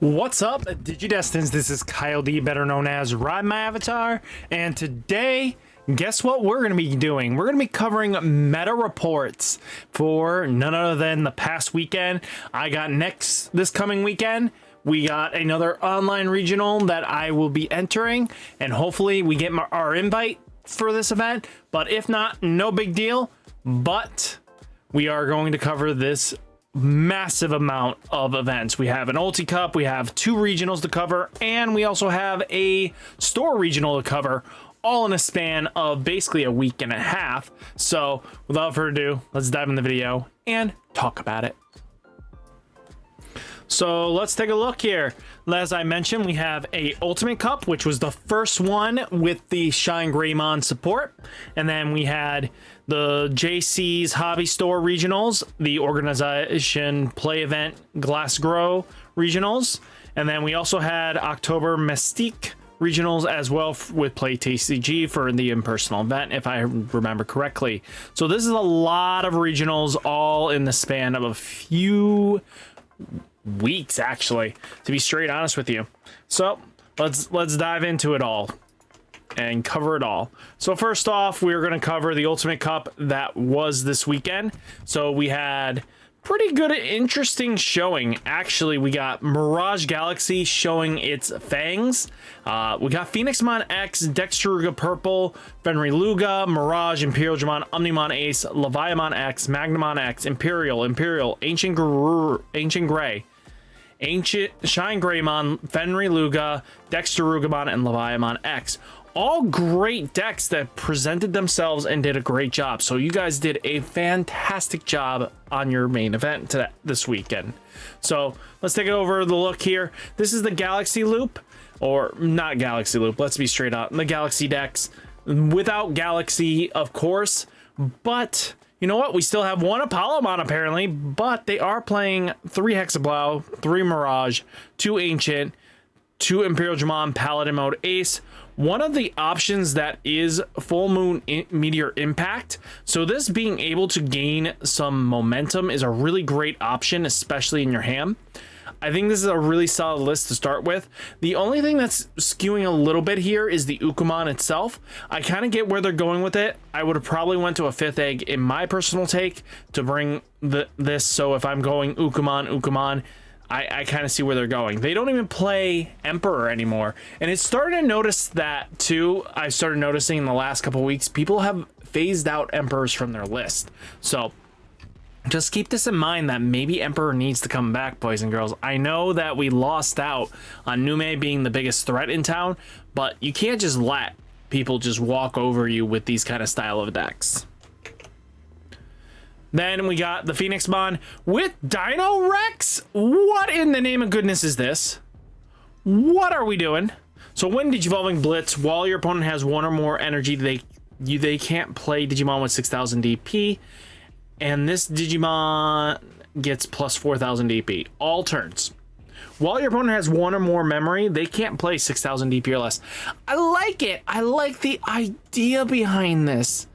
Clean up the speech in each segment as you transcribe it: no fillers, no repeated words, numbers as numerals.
What's up, Digidestins? This is Kyle D, better known as RideMyAvatar, and today, guess what we're going to be doing? We're going to be covering meta reports for none other than the past weekend. I got this coming weekend. We got another online regional that I will be entering, and hopefully we get our invite for this event. But if not, no big deal. But we are going to cover this massive amount of events. We have an Ulti Cup, we have 2 regionals to cover, and we also have a store regional to cover, all in a span of basically a week and a half. So without further ado, let's dive in the video and talk about it. So let's take a look here. As I mentioned, we have a Ultimate Cup, which was the first one with the Shine Greymon support. And then we had the JC's Hobby Store Regionals, the Organization Play Event Glass Grow Regionals. And then we also had October Mystique Regionals as well with Play TCG for the impersonal event, if I remember correctly. So this is a lot of regionals all in the span of a few weeks, actually, to be straight honest with you. So let's dive into it all and cover it all. So first off, we're going to cover the Ultimate Cup that was this weekend. So we had pretty good, interesting showing. Actually, we got Mirage Galaxy showing its fangs. We got Phoenixmon X, Dexteruga Purple, Fenriluga, Mirage, Imperial Jamon, Omnimon Ace, Leviamon X, Magnamon X, Imperial, Ancient Gray, Ancient Shine Greymon, Fenriluga, Dexterugamon, and Leviamon X. All great decks that presented themselves and did a great job. So you guys did a fantastic job on your main event this weekend. So let's take it over the look here. This is the Galaxy Loop, or not Galaxy Loop. Let's be straight up. The Galaxy decks without Galaxy, of course, but you know what? We still have 1 Apollomon apparently, but they are playing 3 Hexablow, 3 Mirage, 2 Ancient, 2 Imperial Jamon, Paladin Mode Ace. One of the options that is Full Moon Meteor Impact. So this being able to gain some momentum is a really great option, especially in your hand. I think this is a really solid list to start with. The only thing that's skewing a little bit here is the Ukumon itself. I kind of get where they're going with it. I would have probably went to a 5th egg in my personal take to bring this. So if I'm going Ukumon, I kind of see where they're going. They don't even play Emperor anymore. And it's starting to notice that too. I started noticing in the last couple weeks, people have phased out Emperors from their list. So just keep this in mind that maybe Emperor needs to come back, boys and girls. I know that we lost out on Nume being the biggest threat in town, but you can't just let people just walk over you with these kind of style of decks. Then we got the Phoenixmon with Dino Rex. What in the name of goodness is this? What are we doing? So when Digivolving Blitz, while your opponent has 1 or more energy, they can't play Digimon with 6,000 DP. And this Digimon gets plus 4,000 DP all turns. While your opponent has 1 or more memory, they can't play 6,000 DP or less. I like it. I like the idea behind this.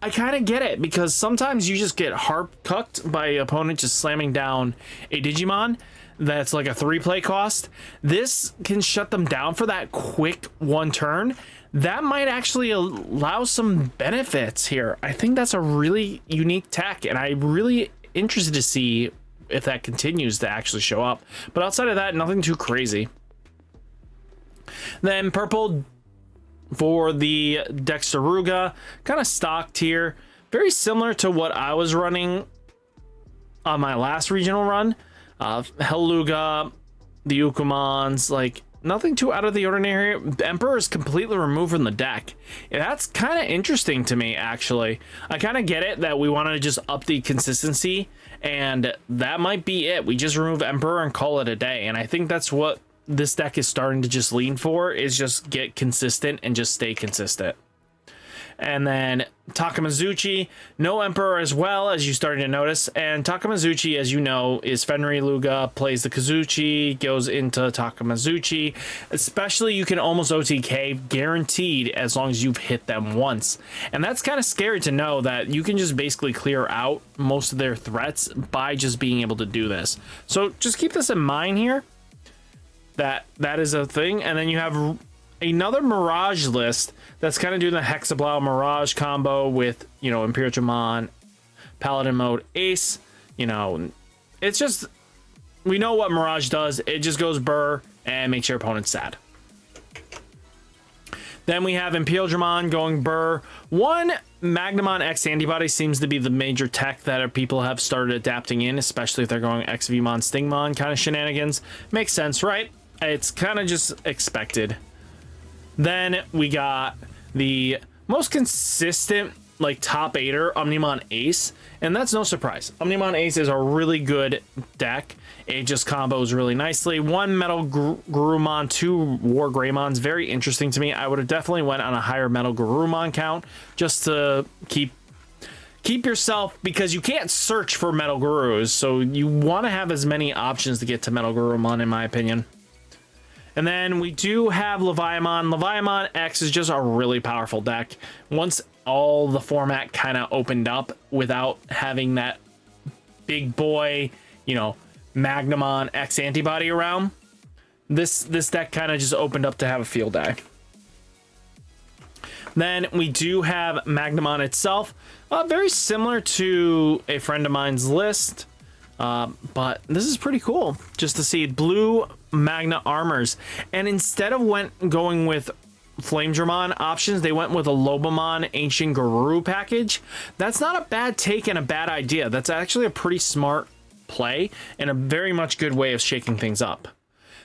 I kind of get it, because sometimes you just get harp cucked by an opponent just slamming down a Digimon that's like a 3-play cost. This can shut them down for that quick 1 turn. That might actually allow some benefits here. I think that's a really unique tech, and I'm really interested to see if that continues to actually show up. But outside of that, nothing too crazy. Then purple for the Dexteruga, kind of stocked here, very similar to what I was running on my last regional run. Helluga, the Ukumons, like nothing too out of the ordinary. Emperor is completely removed from the deck. And that's kind of interesting to me, actually. I kind of get it that we want to just up the consistency, and that might be it. We just remove Emperor and call it a day, and I think that's what this deck is starting to just lean for, is just get consistent and just stay consistent. And then Takamazuchi, no Emperor as well, as you started to notice. And Takamazuchi, as you know, is Fenriluga, plays the Kazuchi, goes into Takamazuchi. Especially, you can almost OTK guaranteed as long as you've hit them once. And that's kind of scary to know that you can just basically clear out most of their threats by just being able to do this. So just keep this in mind here. that is a thing. And then you have another Mirage list that's kind of doing the Hexablow Mirage combo with, you know, Imperial Jamon, Paladin mode, Ace. You know, it's just, we know what Mirage does. It just goes burr and makes your opponent sad. Then we have Imperial Jamon going burr. One Magnamon X antibody seems to be the major tech that people have started adapting in, especially if they're going XVmon, Stingmon kind of shenanigans. Makes sense, right? It's kind of just expected. Then we got the most consistent, like, top 8er, Omnimon Ace, and that's no surprise. Omnimon Ace is a really good deck. It just combos really nicely. One Metal Garurumon, 2 War Greymons, very interesting to me. I would have definitely went on a higher Metal Garurumon count just to keep yourself, because you can't search for Metal Garurus, so you want to have as many options to get to Metal Garurumon, in my opinion. And then we do have Leviamon. Leviamon X is just a really powerful deck. Once all the format kind of opened up without having that big boy, you know, Magnamon X antibody around, this deck kind of just opened up to have a field day. Then we do have Magnamon itself, very similar to a friend of mine's list, but this is pretty cool just to see blue Magna armors. And instead of going with Flamedramon options, they went with a Lobomon Ancient Garuru package. That's not a bad take and a bad idea. That's actually a pretty smart play and a very much good way of shaking things up.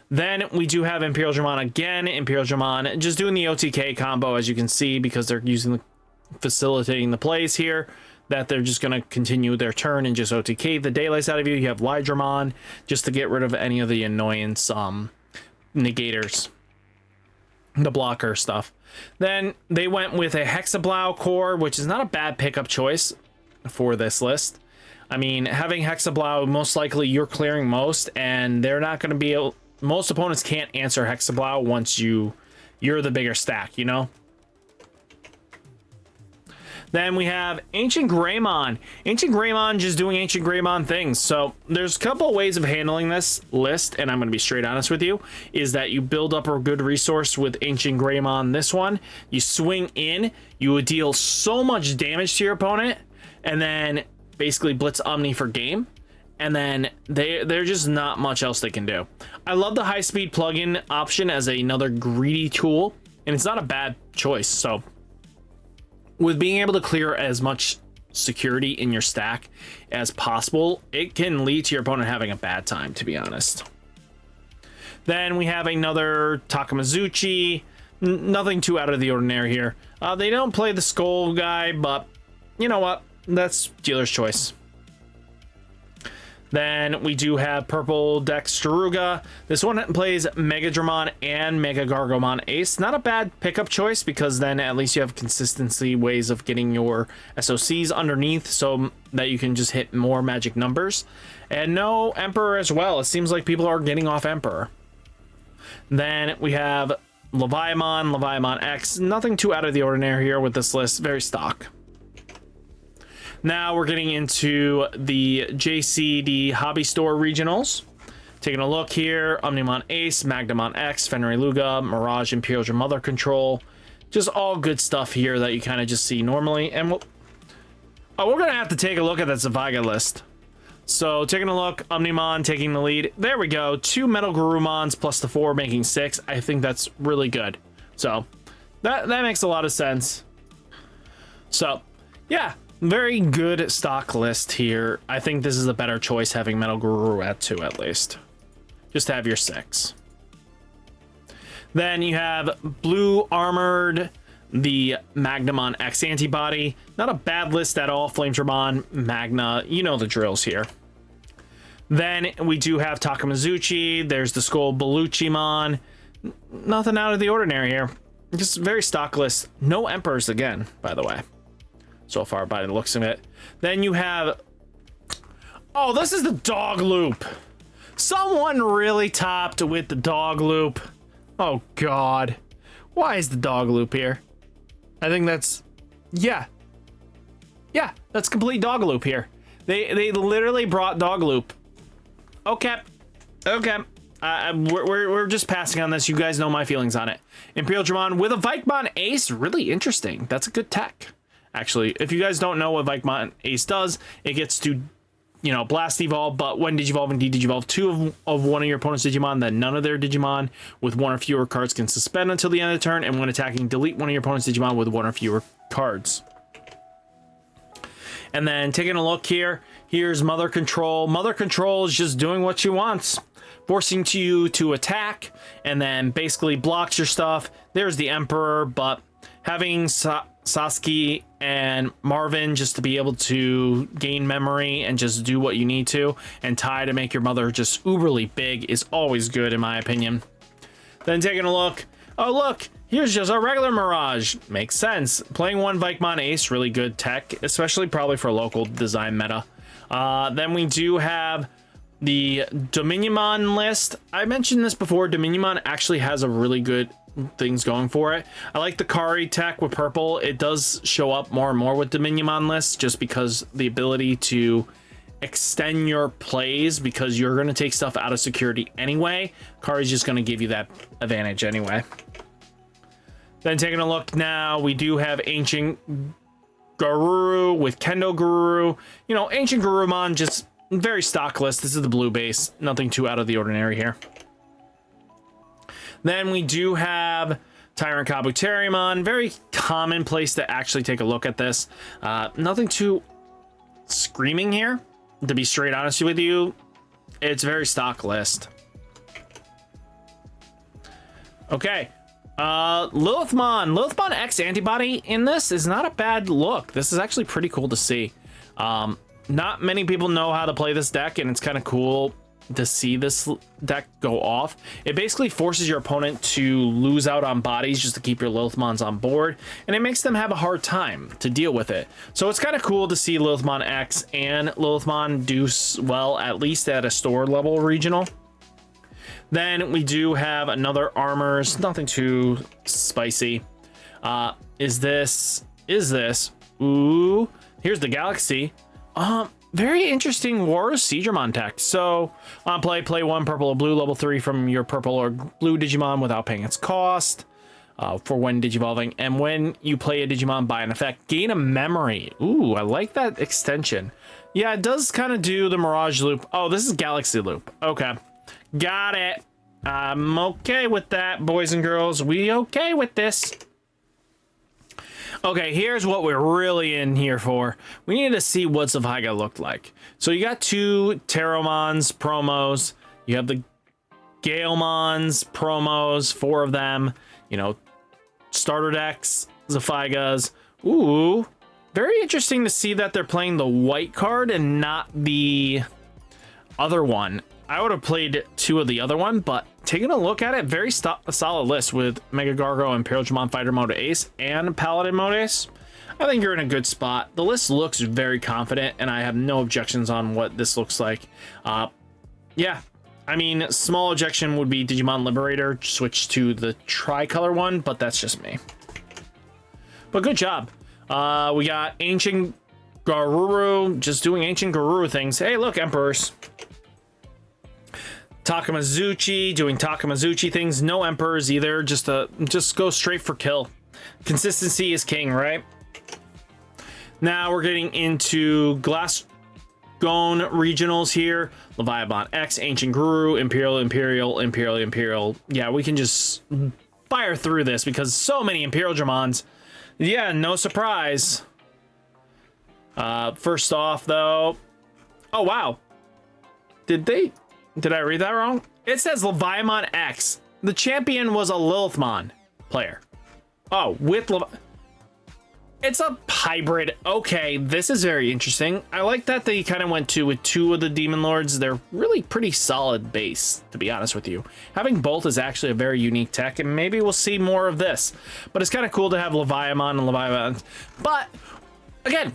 Then we do have Imperial Jamon again. Imperial Jamon just doing the OTK combo, as you can see, because they're facilitating the plays here, that they're just going to continue their turn and just OTK the daylights out of you. You have RideMyAvatar just to get rid of any of the annoyance negators, the blocker stuff. Then they went with a Hexablow core, which is not a bad pickup choice for this list. I mean, having Hexablow, most likely you're clearing most, and they're not going to be able, most opponents can't answer Hexablow once you're the bigger stack, you know? Then we have Ancient Greymon. Ancient Greymon just doing Ancient Greymon things. So there's a couple of ways of handling this list, and I'm going to be straight honest with you, is that you build up a good resource with Ancient Greymon. This one, you swing in, you would deal so much damage to your opponent, and then basically blitz Omni for game, and then they're just not much else they can do. I love the high speed plugin option as another greedy tool, and it's not a bad choice. So with being able to clear as much security in your stack as possible, it can lead to your opponent having a bad time, to be honest. Then we have another Takamazuchi. Nothing too out of the ordinary here. They don't play the Skull guy, but you know what? That's dealer's choice. Then we do have Purple Dexteruga. This one plays Mega Dramon and Mega Gargomon Ace. Not a bad pickup choice, because then at least you have consistency ways of getting your SOCs underneath so that you can just hit more magic numbers. And no Emperor as well. It seems like people are getting off Emperor. Then we have Leviamon X. Nothing too out of the ordinary here with this list. Very stock. Now we're getting into the JCD Hobby Store regionals. Taking a look here, Omnimon Ace, Magnamon X, Fenrir Luga, Mirage, Imperial Jamon Mother Control. Just all good stuff here that you kind of just see normally. And we're going to have to take a look at that Zavaga list. So taking a look, Omnimon taking the lead. There we go. 2 Metal Garurumons plus the 4 making 6. I think that's really good. So that makes a lot of sense. So yeah. Very good stock list here. I think this is a better choice, having Metal Garuru at 2 at least. Just to have your 6. Then you have blue armored, the Magnamon X antibody. Not a bad list at all. Flamedramon, Magna, you know the drills here. Then we do have Takamazuchi. There's the Skull Belluchimon. Nothing out of the ordinary here. Just very stock list. No Emperors again, by the way. So far, by the looks of it. Then you have... Oh, this is the dog loop. Someone really topped with the dog loop. Oh, God. Why is the dog loop here? I think that's... Yeah. Yeah, that's complete dog loop here. They literally brought dog loop. Okay. Okay. We're just passing on this. You guys know my feelings on it. Imperial Jamon with a Vikemon Ace. Really interesting. That's a good tech. Actually, if you guys don't know what Vikemon Ace does, it gets to, you know, Blast Evolve, but when Digivolve and De-Digivolve two of one of your opponent's Digimon, then none of their Digimon with one or fewer cards can suspend until the end of the turn, and when attacking, delete one of your opponent's Digimon with one or fewer cards. And then taking a look here, here's Mother Control. Mother Control is just doing what she wants, forcing you to attack, and then basically blocks your stuff. There's the Emperor, but having Sasuke and Marvin just to be able to gain memory and just do what you need to, and Tai to make your mother just uberly big is always good in my opinion. Then taking a look, oh look, here's just a regular Mirage. Makes sense. Playing one Vikemon Ace, really good tech, especially probably for local design meta. Then we do have the Digimon list. I mentioned this before, Digimon actually has a really good things going for it. I like the Kari tech with purple. It does show up more and more with Digimon lists just because the ability to extend your plays, because you're going to take stuff out of security anyway. Kari's just going to give you that advantage anyway. Then taking a look now, we do have Ancient Garuru with Kendo Garuru. You know, Ancient Garurumon, just very stock list. This is the blue base. Nothing too out of the ordinary here. Then we do have Tyrant Kabuterimon. Very common place to actually take a look at this. Nothing too screaming here, to be straight honest with you. It's very stock list. Okay. Lilithmon X antibody in this is not a bad look. This is actually pretty cool to see. Not many people know how to play this deck, and it's kind of cool to see this deck go off. It basically forces your opponent to lose out on bodies just to keep your Lilithmons on board, and it makes them have a hard time to deal with it. So it's kind of cool to see Lilithmon X and Lilithmon do well, at least at a store level regional. Then we do have another Armors, nothing too spicy. Is this, ooh, here's the Galaxy. Very interesting War Seedramon tech. So on play one purple or blue level 3 from your purple or blue Digimon without paying its cost for when Digivolving. And when you play a Digimon by an effect, gain a memory. Ooh, I like that extension. Yeah, it does kind of do the Mirage loop. Oh, this is Galaxy loop. Okay, got it. I'm okay with that, boys and girls. We okay with this. Okay, here's what we're really in here for. We need to see what Zevaiga looked like. So you got two Terramons promos. You have the Galemons promos, 4 of them. You know, starter decks, Zevaigas. Ooh, very interesting to see that they're playing the white card and not the other one. I would have played 2 of the other one, but taking a look at it, very solid list with Mega Gargo, Imperial Jamon Fighter Mode Ace, and Paladin Mode Ace. I think you're in a good spot. The list looks very confident, and I have no objections on what this looks like. Yeah, I mean, small objection would be Digimon Liberator, switch to the tricolor one, but that's just me. But good job. We got Ancient Garuru, just doing Ancient Garuru things. Hey, look, Emperors. Takamazuchi doing Takamazuchi things. No Emperors either. Just go straight for kill. Consistency is king, right? Now we're getting into Glasgow regionals here. Leviathan X, Ancient Guru, Imperial. Yeah, we can just fire through this because so many Imperial Jamons. Yeah, no surprise. First off, though. Oh, wow. Did I read that wrong? It says Leviathan X. The champion was a Lilithmon player. Oh, with it's a hybrid. Okay, this is very interesting. I like that they kind of went with 2 of the Demon Lords. They're really pretty solid base, to be honest with you. Having both is actually a very unique tech, and maybe we'll see more of this. But it's kind of cool to have Leviathan and Leviathan. But, again,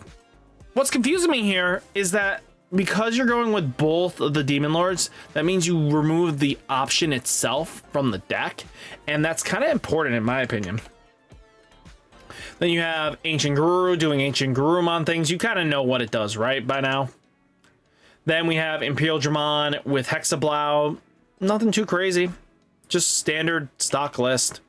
what's confusing me here is that because you're going with both of the Demon Lords, that means you remove the option itself from the deck, and that's kind of important in my opinion. Then you have Ancient Guru doing Ancient Garurumon things. You kind of know what it does, right, by now? Then we have Imperial Jamon with Hexablau. nothing too crazy. Just standard stock list.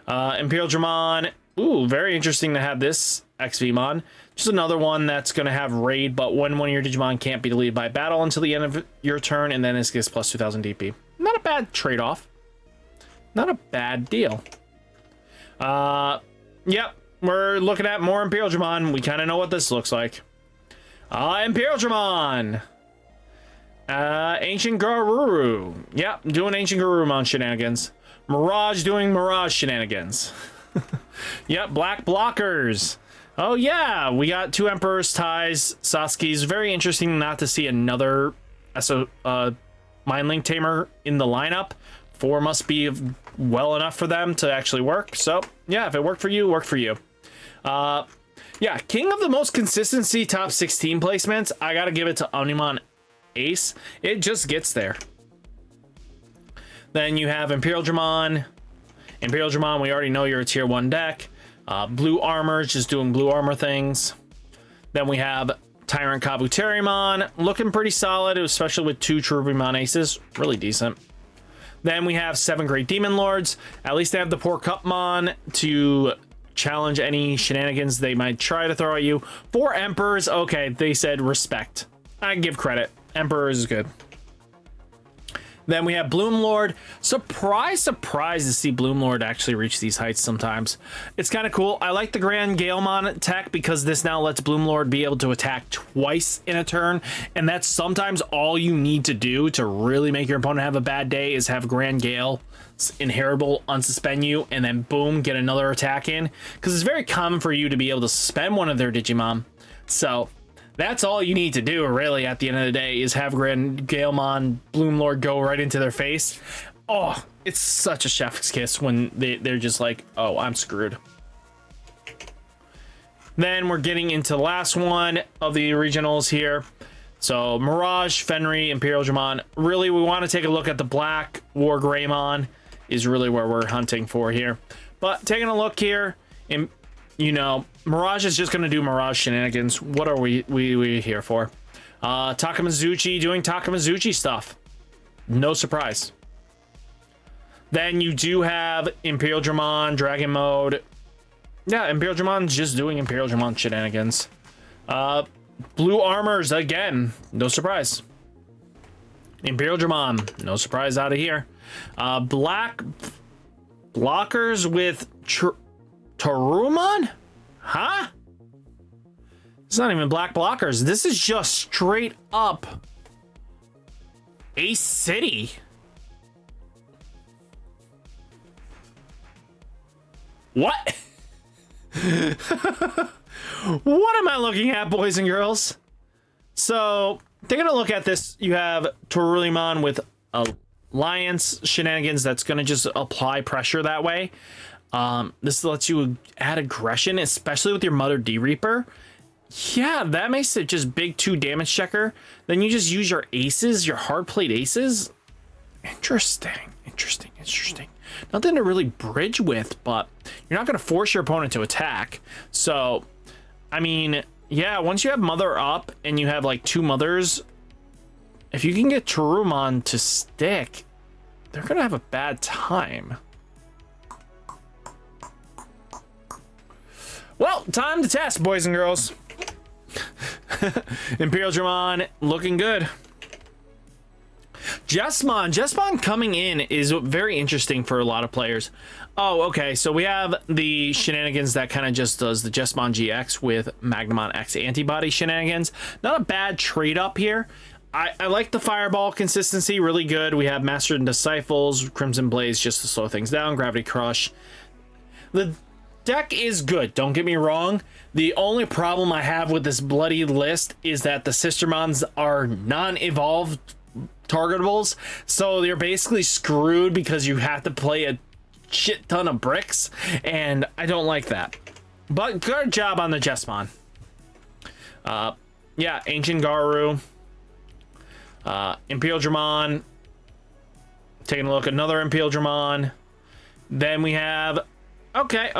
Imperial Jamon. Ooh, very interesting to have this XVmon. Just another one that's going to have raid, but when one of your Digimon can't be deleted by battle until the end of your turn, and then it gets plus 2000 DP. Not a bad trade-off. Not a bad deal. Yep, we're looking at more Imperial Jamon. We kind of know what this looks like. Imperial Jamon. Ancient Garuru. Yep, doing Ancient Garurumon shenanigans. Mirage doing Mirage shenanigans. Yep, black blockers. Oh yeah, we got 2 Emperor's Ties, Sasuke's. Very interesting not to see another Mind Link Tamer in the lineup. 4 must be well enough for them to actually work. So yeah, if it worked for you, it worked for you. Yeah, king of the most consistency top 16 placements. I gotta give it to Omnimon Ace. It just gets there. Then you have Imperial Jamon. Imperial Jamon, we already know you're a tier 1 deck. Blue armor, just doing blue armor things. Then we have Tyrant Kabuterimon, looking pretty solid, especially with 2 Cherubimon Aces. Really decent. Then we have 7 Great Demon Lords. At least they have the Poor Cupmon to challenge any shenanigans they might try to throw at you. 4 Emperors, okay, they said respect. I give credit. Emperors is good. Then we have Bloom Lord. Surprise, surprise to see Bloom Lord actually reach these heights sometimes. It's kind of cool. I like the Grand Galemon tech because this now lets Bloom Lord be able to attack twice in a turn. And that's sometimes all you need to do to really make your opponent have a bad day is have Grand Gale inheritable unsuspend you and then boom, get another attack in. Because it's very common for you to be able to suspend one of their Digimon. So that's all you need to do, really, at the end of the day, is have Grand Galemon, Bloom Lord go right into their face. Oh, it's such a chef's kiss when they're just like, oh, I'm screwed. Then we're getting into the last one of the regionals here. So, Mirage, Fenry, Imperial Jamon. Really, we want to take a look at the Black War Greymon is really where we're hunting for here. But taking a look here, you know, Mirage is just going to do Mirage shenanigans. What are we here for? Takamazuchi doing Takamazuchi stuff. No surprise. Then you do have Imperial Jamon, Dragon Mode. Yeah, Imperial Jamon's just doing Imperial Jamon shenanigans. Blue Armors, again. No surprise. Imperial Jamon. No surprise out of here. Black Blockers with Tarumon? Huh? It's not even black blockers. This is just straight up Ace City. What? What am I looking at, boys and girls? So, taking a look at this, you have Torulimon with Alliance shenanigans that's going to just apply pressure that way. This lets you add aggression, especially with your Mother D Reaper. Yeah, that makes it just big 2 damage checker. Then you just use your aces, your hard plate aces. Interesting. Nothing to really bridge with, but you're not going to force your opponent to attack. So, I mean, yeah, once you have Mother up and you have like 2 Mothers, if you can get Tarumon to stick, they're going to have a bad time. Well, time to test, boys and girls. Imperial Jamon looking good. Jesmon coming in is very interesting for a lot of players. Oh, okay, so we have the shenanigans that kind of just does the Jesmon GX with Magnamon X antibody shenanigans. Not a bad trade up here. I like the Fireball consistency, really good. We have Master and Disciples, Crimson Blaze just to slow things down, Gravity Crush. The deck is good, don't get me wrong. The only problem I have with this bloody list is that the Sistermons are non-evolved targetables, so you're basically screwed because you have to play a shit ton of bricks, and I don't like that. But good job on the Jesmon. Yeah, Ancient Garu, Imperial Jamon. Taking a look, another Imperial Jamon. Then we have okay,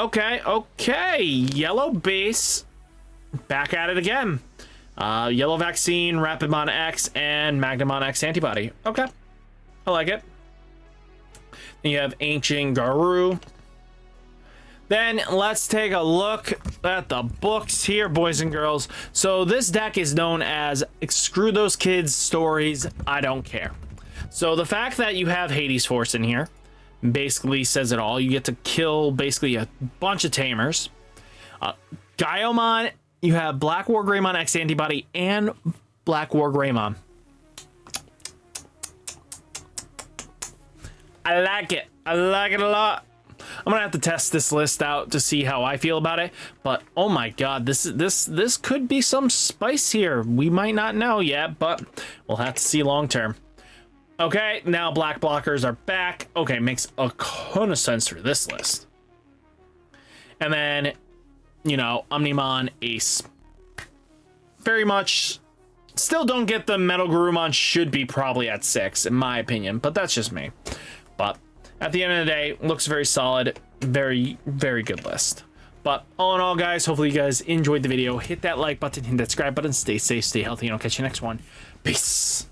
yellow base, back at it again. Yellow Vaccine, Rapidmon X, and Magnamon X antibody. Okay, I like it. And you have Ancient Garou. Then let's take a look at the books here, boys and girls. So this deck is known as Screw Those Kids Stories, I Don't Care. So the fact that you have Hades Force in here basically says it all. You get to kill basically a bunch of tamers. Gaiomon, you have Black War Greymon X Antibody and Black War Greymon. I like it. I like it a lot. I'm gonna have to test this list out to see how I feel about it. But oh my god, this could be some spice here. We might not know yet, but we'll have to see long term. Okay, now black blockers are back. Okay, makes a ton of sense for this list. And then, you know, Omnimon Ace. Very much. Still don't get the Metal Garurumon should be probably at 6, in my opinion, but that's just me. But at the end of the day, looks very solid. Very, very good list. But all in all, guys, hopefully you guys enjoyed the video. Hit that like button, hit that subscribe button. Stay safe, stay healthy, and I'll catch you next one. Peace.